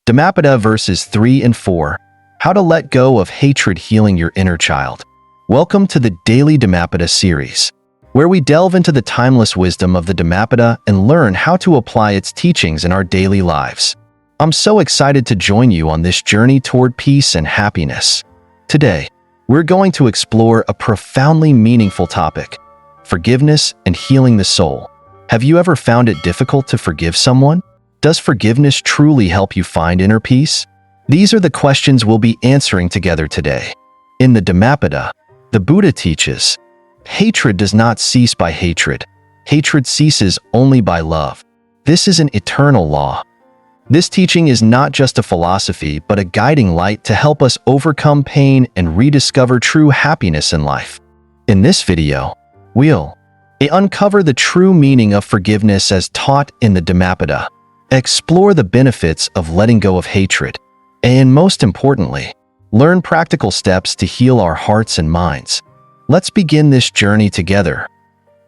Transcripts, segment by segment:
Dhammapada verses 3 and 4. How to let go of hatred, healing your inner child. Welcome to the Daily Dhammapada series, where we delve into the timeless wisdom of the Dhammapada and learn how to apply its teachings in our daily lives. I'm so excited to join you on this journey toward peace and happiness. Today, we're going to explore a profoundly meaningful topic: forgiveness and healing the soul. Have you ever found it difficult to forgive someone? Does forgiveness truly help you find inner peace? These are the questions we'll be answering together today. In the Dhammapada, the Buddha teaches, hatred does not cease by hatred. Hatred ceases only by love. This is an eternal law. This teaching is not just a philosophy, but a guiding light to help us overcome pain and rediscover true happiness in life. In this video, we'll uncover the true meaning of forgiveness as taught in the Dhammapada, explore the benefits of letting go of hatred, and most importantly, learn practical steps to heal our hearts and minds. Let's begin this journey together.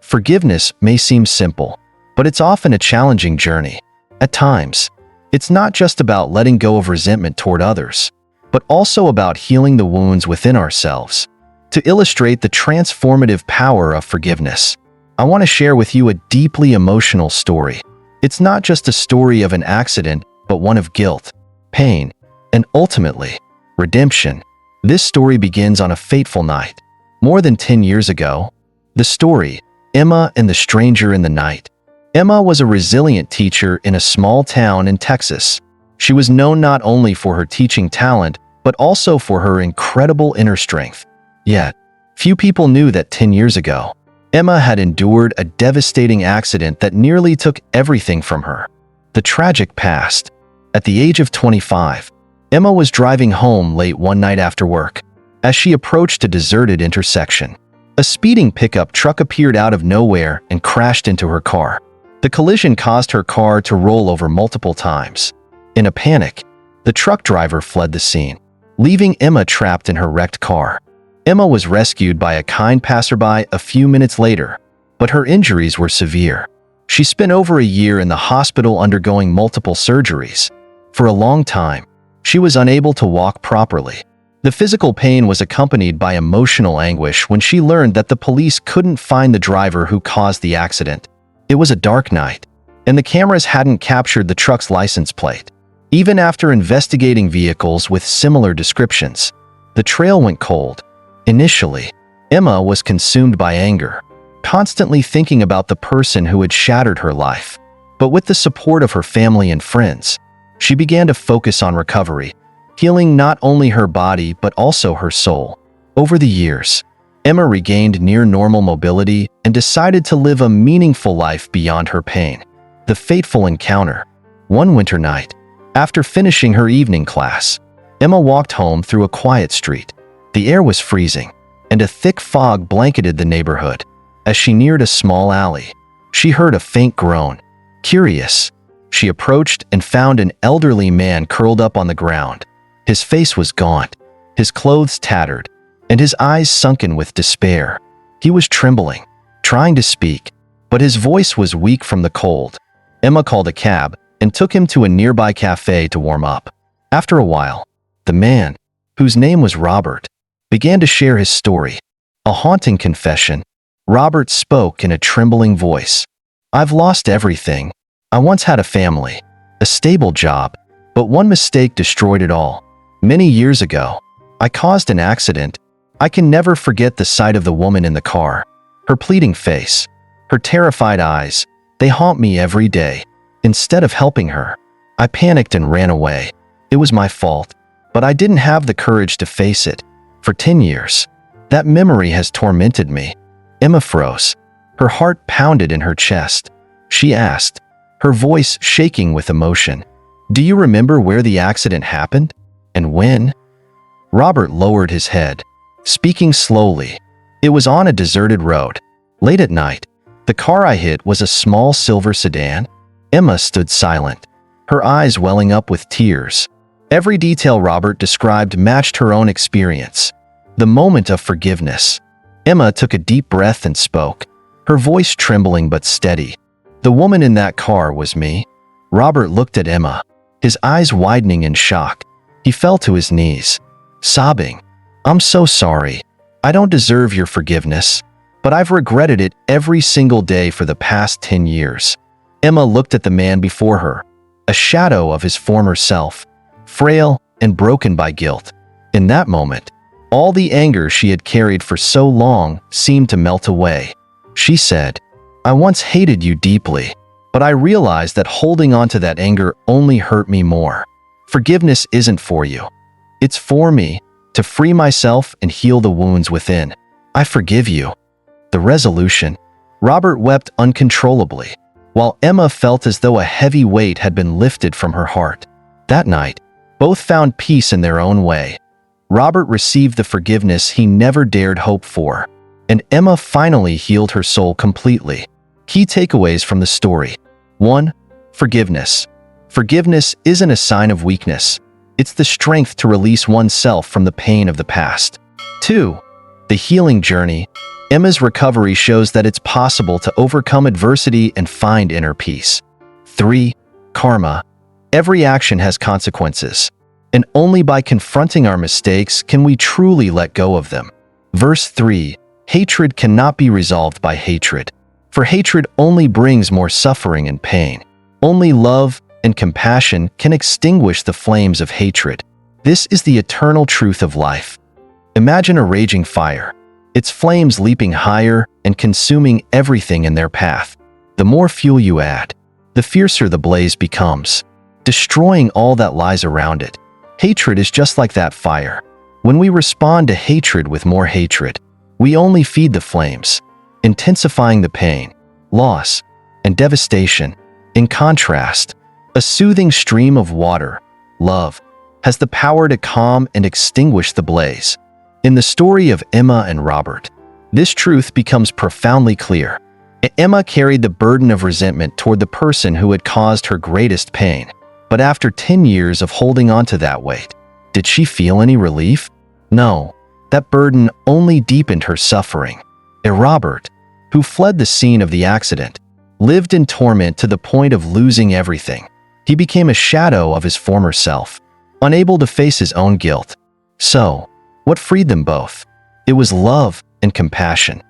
Forgiveness may seem simple, but it's often a challenging journey. At times, it's not just about letting go of resentment toward others, but also about healing the wounds within ourselves. To illustrate the transformative power of forgiveness, I want to share with you a deeply emotional story. It's not just a story of an accident, but one of guilt, pain, and ultimately, redemption. This story begins on a fateful night, more than 10 years ago. The story, Emma and the Stranger in the Night. Emma was a resilient teacher in a small town in Texas. She was known not only for her teaching talent, but also for her incredible inner strength. Yet, few people knew that 10 years ago, Emma had endured a devastating accident that nearly took everything from her. The tragic past. At the age of 25, Emma was driving home late one night after work. As she approached a deserted intersection, a speeding pickup truck appeared out of nowhere and crashed into her car. The collision caused her car to roll over multiple times. In a panic, the truck driver fled the scene, leaving Emma trapped in her wrecked car. Emma was rescued by a kind passerby a few minutes later, but her injuries were severe. She spent over a year in the hospital undergoing multiple surgeries. For a long time, she was unable to walk properly. The physical pain was accompanied by emotional anguish when she learned that the police couldn't find the driver who caused the accident. It was a dark night, and the cameras hadn't captured the truck's license plate. Even after investigating vehicles with similar descriptions, the trail went cold. Initially, Emma was consumed by anger, constantly thinking about the person who had shattered her life. But with the support of her family and friends, she began to focus on recovery, healing not only her body but also her soul. Over the years, Emma regained near-normal mobility and decided to live a meaningful life beyond her pain. The fateful encounter. One winter night, after finishing her evening class, Emma walked home through a quiet street. The air was freezing, and a thick fog blanketed the neighborhood. As she neared a small alley, she heard a faint groan. Curious, she approached and found an elderly man curled up on the ground. His face was gaunt, his clothes tattered, and his eyes sunken with despair. He was trembling, trying to speak, but his voice was weak from the cold. Emma called a cab and took him to a nearby cafe to warm up. After a while, the man, whose name was Robert, began to share his story. A haunting confession. Robert spoke in a trembling voice. "I've lost everything. I once had a family, a stable job, but one mistake destroyed it all. Many years ago, I caused an accident. I can never forget the sight of the woman in the car. Her pleading face, her terrified eyes, they haunt me every day. Instead of helping her, I panicked and ran away. It was my fault, but I didn't have the courage to face it. For 10 years, that memory has tormented me." Emma froze. Her heart pounded in her chest. She asked, her voice shaking with emotion, "Do you remember where the accident happened? And when?" Robert lowered his head, speaking slowly. "It was on a deserted road. Late at night. The car I hit was a small silver sedan." Emma stood silent, her eyes welling up with tears. Every detail Robert described matched her own experience. The moment of forgiveness. Emma took a deep breath and spoke, her voice trembling but steady. "The woman in that car was me." Robert looked at Emma, his eyes widening in shock. He fell to his knees, sobbing, "I'm so sorry. I don't deserve your forgiveness, but I've regretted it every single day for the past 10 years." Emma looked at the man before her, a shadow of his former self, frail and broken by guilt. In that moment, all the anger she had carried for so long seemed to melt away. She said, "I once hated you deeply, but I realized that holding on to that anger only hurt me more. Forgiveness isn't for you. It's for me, to free myself and heal the wounds within. I forgive you." The resolution. Robert wept uncontrollably, while Emma felt as though a heavy weight had been lifted from her heart. That night, both found peace in their own way. Robert received the forgiveness he never dared hope for, and Emma finally healed her soul completely. Key takeaways from the story. 1. Forgiveness. Forgiveness isn't a sign of weakness. It's the strength to release oneself from the pain of the past. 2. The healing journey. Emma's recovery shows that it's possible to overcome adversity and find inner peace. 3. Karma. Every action has consequences, and only by confronting our mistakes can we truly let go of them. Verse 3. Hatred cannot be resolved by hatred, for hatred only brings more suffering and pain. Only love and compassion can extinguish the flames of hatred. This is the eternal truth of life. Imagine a raging fire, its flames leaping higher and consuming everything in their path. The more fuel you add, the fiercer the blaze becomes, destroying all that lies around it. Hatred is just like that fire. When we respond to hatred with more hatred, we only feed the flames, intensifying the pain, loss, and devastation. In contrast, a soothing stream of water, love, has the power to calm and extinguish the blaze. In the story of Emma and Robert, this truth becomes profoundly clear. Emma carried the burden of resentment toward the person who had caused her greatest pain. But after 10 years of holding on to that weight, did she feel any relief? No, that burden only deepened her suffering. Robert, who fled the scene of the accident, lived in torment to the point of losing everything. He became a shadow of his former self, unable to face his own guilt. So, what freed them both? It was love and compassion.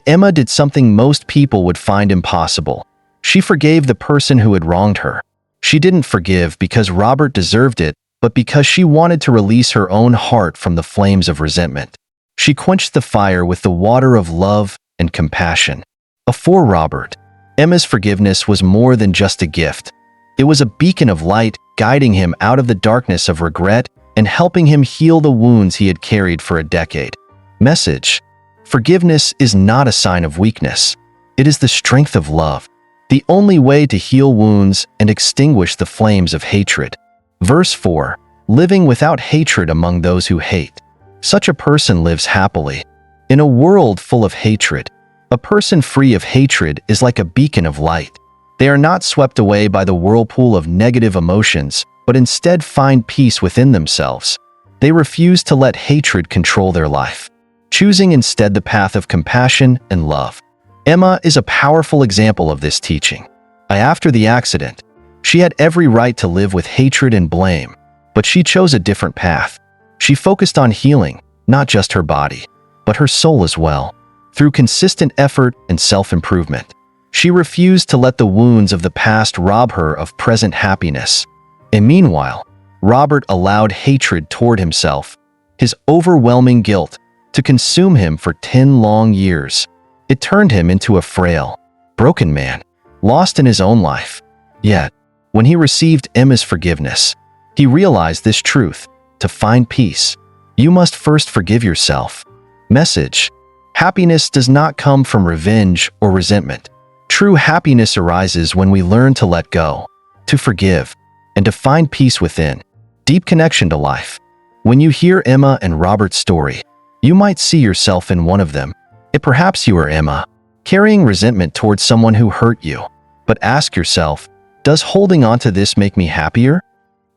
Emma did something most people would find impossible. She forgave the person who had wronged her. She didn't forgive because Robert deserved it, but because she wanted to release her own heart from the flames of resentment. She quenched the fire with the water of love and compassion. For Robert, Emma's forgiveness was more than just a gift. It was a beacon of light guiding him out of the darkness of regret and helping him heal the wounds he had carried for a decade. Message: forgiveness is not a sign of weakness. It is the strength of love, the only way to heal wounds and extinguish the flames of hatred. Verse 4. Living without hatred among those who hate. Such a person lives happily. In a world full of hatred, a person free of hatred is like a beacon of light. They are not swept away by the whirlpool of negative emotions, but instead find peace within themselves. They refuse to let hatred control their life, choosing instead the path of compassion and love. Emma is a powerful example of this teaching. After the accident, she had every right to live with hatred and blame, but she chose a different path. She focused on healing, not just her body, but her soul as well. Through consistent effort and self-improvement, she refused to let the wounds of the past rob her of present happiness. And meanwhile, Robert allowed hatred toward himself, his overwhelming guilt, to consume him for 10 long years. It turned him into a frail, broken man, lost in his own life. Yet, when he received Emma's forgiveness, he realized this truth: to find peace, you must first forgive yourself. Message: happiness does not come from revenge or resentment. True happiness arises when we learn to let go, to forgive, and to find peace within. Deep connection to life. When you hear Emma and Robert's story, you might see yourself in one of them. Perhaps you are Emma, carrying resentment towards someone who hurt you. But ask yourself, does holding on to this make me happier?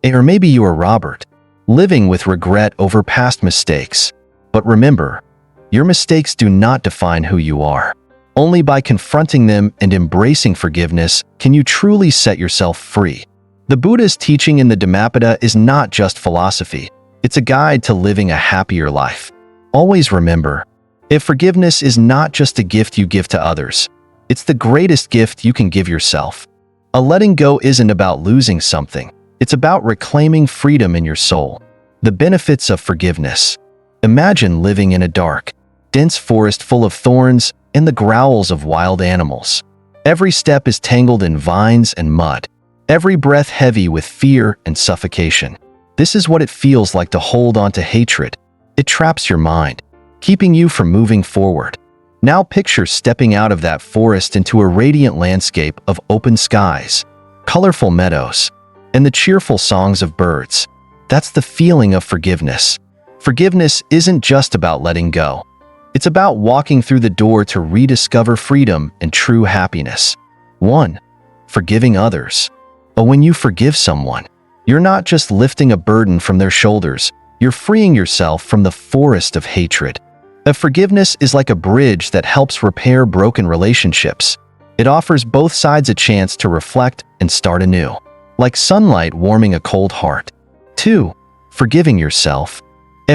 Or maybe you are Robert, living with regret over past mistakes. But remember, your mistakes do not define who you are. Only by confronting them and embracing forgiveness can you truly set yourself free. The Buddha's teaching in the Dhammapada is not just philosophy, it's a guide to living a happier life. Always remember, if forgiveness is not just a gift you give to others, it's the greatest gift you can give yourself. A letting go isn't about losing something, it's about reclaiming freedom in your soul. The benefits of forgiveness. Imagine living in a dark, dense forest full of thorns and the growls of wild animals. Every step is tangled in vines and mud, every breath heavy with fear and suffocation. This is what it feels like to hold on to hatred. It traps your mind, keeping you from moving forward. Now picture stepping out of that forest into a radiant landscape of open skies, colorful meadows, and the cheerful songs of birds. That's the feeling of forgiveness. Forgiveness isn't just about letting go. It's about walking through the door to rediscover freedom and true happiness. 1. Forgiving others. But when you forgive someone, you're not just lifting a burden from their shoulders, you're freeing yourself from the forest of hatred. Forgiveness is like a bridge that helps repair broken relationships. It offers both sides a chance to reflect and start anew, like sunlight warming a cold heart. 2. Forgiving yourself.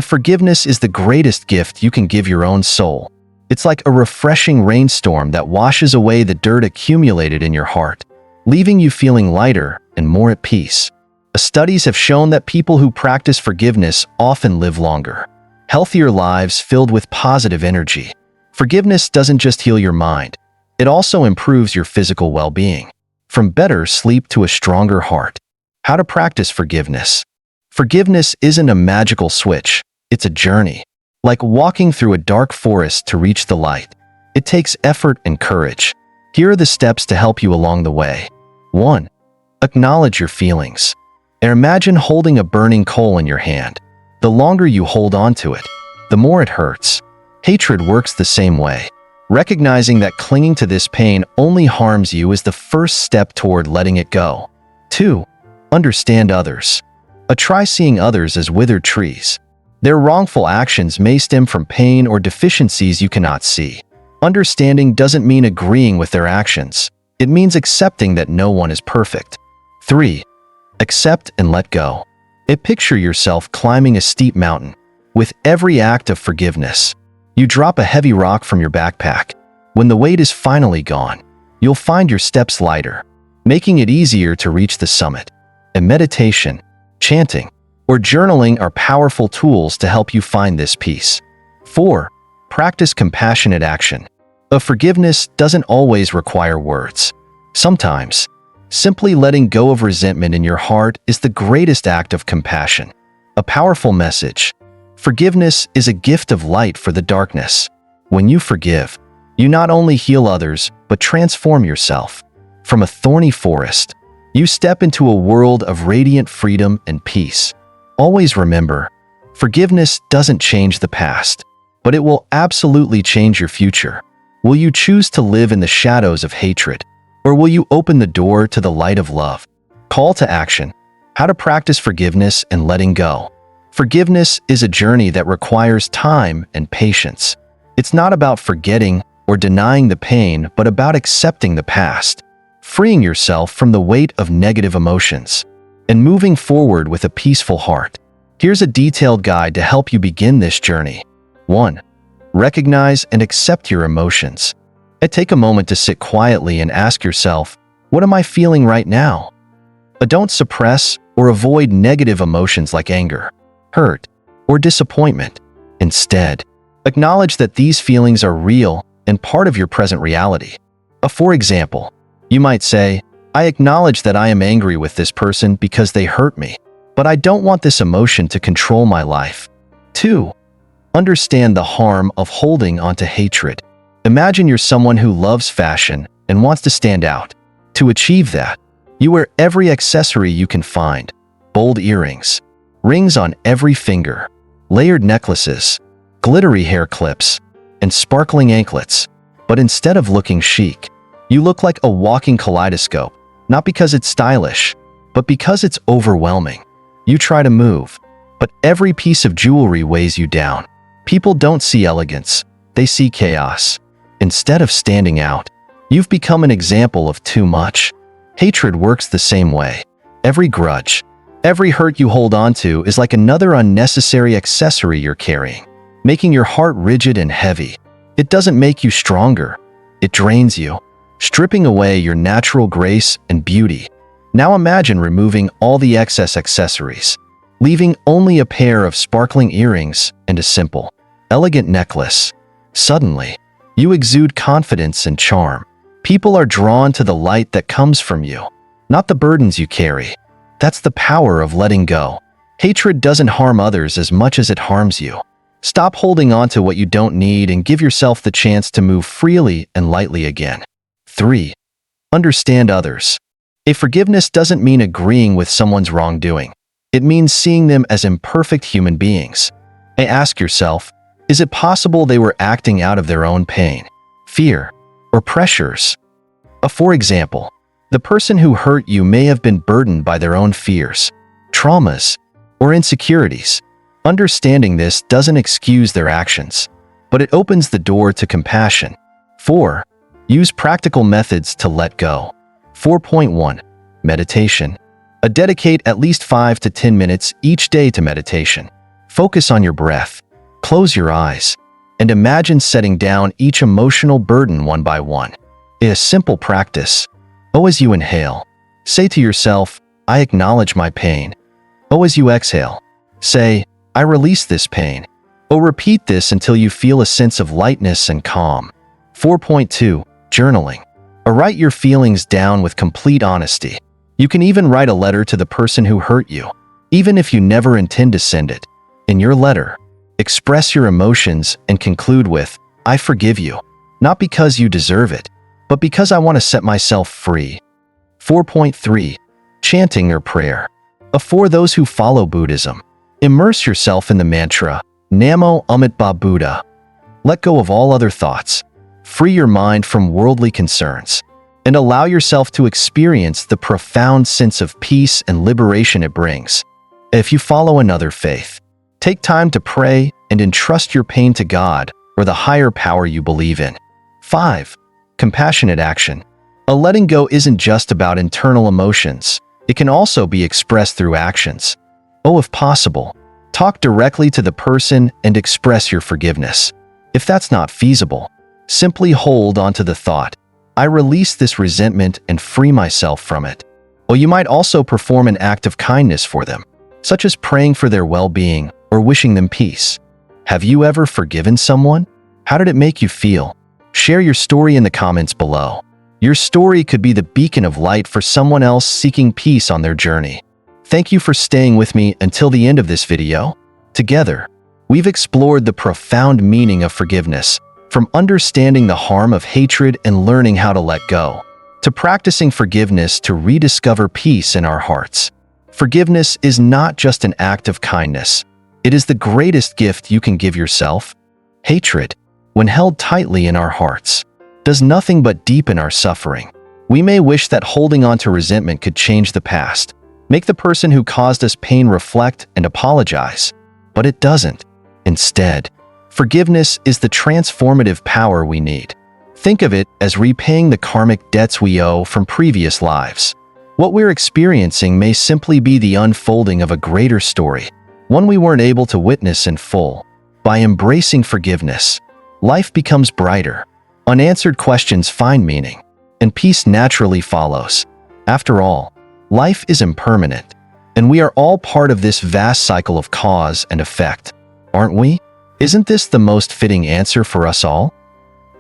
Forgiveness is the greatest gift you can give your own soul. It's like a refreshing rainstorm that washes away the dirt accumulated in your heart, leaving you feeling lighter and more at peace. Studies have shown that people who practice forgiveness often live longer, healthier lives filled with positive energy. Forgiveness doesn't just heal your mind, it also improves your physical well-being. From better sleep to a stronger heart. How to practice forgiveness. Forgiveness isn't a magical switch, it's a journey. Like walking through a dark forest to reach the light. It takes effort and courage. Here are the steps to help you along the way. 1. Acknowledge your feelings. Imagine holding a burning coal in your hand. The longer you hold on to it, the more it hurts. Hatred works the same way. Recognizing that clinging to this pain only harms you is the first step toward letting it go. 2. Understand others. Try seeing others as withered trees. Their wrongful actions may stem from pain or deficiencies you cannot see. Understanding doesn't mean agreeing with their actions. It means accepting that no one is perfect. 3. Accept and let go. Picture yourself climbing a steep mountain. With every act of forgiveness, you drop a heavy rock from your backpack. When the weight is finally gone, you'll find your steps lighter, making it easier to reach the summit. Meditation, chanting, or journaling are powerful tools to help you find this peace. 4. Practice compassionate action. Forgiveness doesn't always require words. Sometimes, simply letting go of resentment in your heart is the greatest act of compassion. A powerful message. Forgiveness is a gift of light for the darkness. When you forgive, you not only heal others, but transform yourself. From a thorny forest, you step into a world of radiant freedom and peace. Always remember, forgiveness doesn't change the past, but it will absolutely change your future. Will you choose to live in the shadows of hatred, or will you open the door to the light of love? Call to action. How to practice forgiveness and letting go. Forgiveness is a journey that requires time and patience. It's not about forgetting or denying the pain, but about accepting the past, freeing yourself from the weight of negative emotions, and moving forward with a peaceful heart. Here's a detailed guide to help you begin this journey. 1. Recognize and accept your emotions. Take a moment to sit quietly and ask yourself, what am I feeling right now? Don't suppress or avoid negative emotions like anger, hurt, or disappointment. Instead, acknowledge that these feelings are real and part of your present reality. For example, you might say, I acknowledge that I am angry with this person because they hurt me, but I don't want this emotion to control my life. 2. Understand the harm of holding onto hatred. Imagine you're someone who loves fashion and wants to stand out. To achieve that, you wear every accessory you can find, bold earrings, rings on every finger, layered necklaces, glittery hair clips, and sparkling anklets. But instead of looking chic, you look like a walking kaleidoscope, not because it's stylish, but because it's overwhelming. You try to move, but every piece of jewelry weighs you down. People don't see elegance, they see chaos. Instead of standing out, you've become an example of too much. Hatred works the same way. every grudge, every hurt you hold on to is like another unnecessary accessory you're carrying, making your heart rigid and heavy. It doesn't make you stronger. It drains you, stripping away your natural grace and beauty. Now imagine removing all the excess accessories, leaving only a pair of sparkling earrings and a simple, elegant necklace. Suddenly, you exude confidence and charm. People are drawn to the light that comes from you, not the burdens you carry. That's the power of letting go. Hatred doesn't harm others as much as it harms you. Stop holding on to what you don't need and give yourself the chance to move freely and lightly again. 3. Understand others. A forgiveness doesn't mean agreeing with someone's wrongdoing. It means seeing them as imperfect human beings. Ask yourself, is it possible they were acting out of their own pain, fear, or pressures? For example, the person who hurt you may have been burdened by their own fears, traumas, or insecurities. Understanding this doesn't excuse their actions, but it opens the door to compassion. 4. Use practical methods to let go. 4.1. Meditation. Dedicate at least 5 to 10 minutes each day to meditation. Focus on your breath, close your eyes, and imagine setting down each emotional burden one by one. A simple practice. As you inhale, say to yourself, I acknowledge my pain. As you exhale, say, I release this pain. Repeat this until you feel a sense of lightness and calm. 4.2. Journaling. Write your feelings down with complete honesty. You can even write a letter to the person who hurt you, even if you never intend to send it. In your letter, express your emotions and conclude with, I forgive you, not because you deserve it, but because I want to set myself free. 4.3. Chanting or prayer. For those who follow Buddhism, immerse yourself in the mantra, Namo Ammitpa Buddha. Let go of all other thoughts. Free your mind from worldly concerns, and allow yourself to experience the profound sense of peace and liberation it brings. If you follow another faith, take time to pray and entrust your pain to God or the higher power you believe in. 5. Compassionate action. Letting go isn't just about internal emotions. It can also be expressed through actions. If possible, talk directly to the person and express your forgiveness. If that's not feasible, simply hold on to the thought, I release this resentment and free myself from it. You might also perform an act of kindness for them, such as praying for their well-being or wishing them peace. Have you ever forgiven someone? How did it make you feel? Share your story in the comments below. Your story could be the beacon of light for someone else seeking peace on their journey. Thank you for staying with me until the end of this video. Together, we've explored the profound meaning of forgiveness, from understanding the harm of hatred and learning how to let go, to practicing forgiveness to rediscover peace in our hearts. Forgiveness is not just an act of kindness. It is the greatest gift you can give yourself. Hatred, when held tightly in our hearts, does nothing but deepen our suffering. We may wish that holding on to resentment could change the past, make the person who caused us pain reflect and apologize, but it doesn't. Instead, forgiveness is the transformative power we need. Think of it as repaying the karmic debts we owe from previous lives. What we're experiencing may simply be the unfolding of a greater story, one we weren't able to witness in full. By embracing forgiveness, life becomes brighter. Unanswered questions find meaning, and peace naturally follows. After all, life is impermanent, and we are all part of this vast cycle of cause and effect, aren't we? Isn't this the most fitting answer for us all?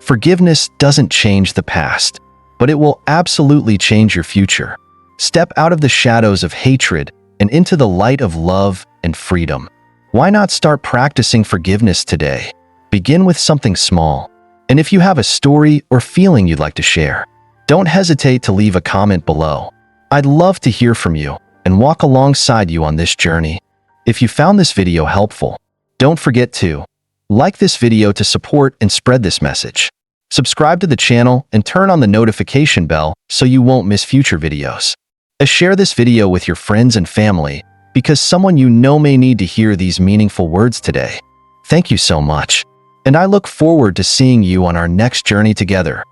Forgiveness doesn't change the past, but it will absolutely change your future. Step out of the shadows of hatred and into the light of love and freedom. Why not start practicing forgiveness today? Begin with something small. And if you have a story or feeling you'd like to share, don't hesitate to leave a comment below. I'd love to hear from you and walk alongside you on this journey. If you found this video helpful, don't forget to like this video to support and spread this message. Subscribe to the channel and turn on the notification bell so you won't miss future videos. Share this video with your friends and family because someone you know may need to hear these meaningful words today. Thank you so much, and I look forward to seeing you on our next journey together.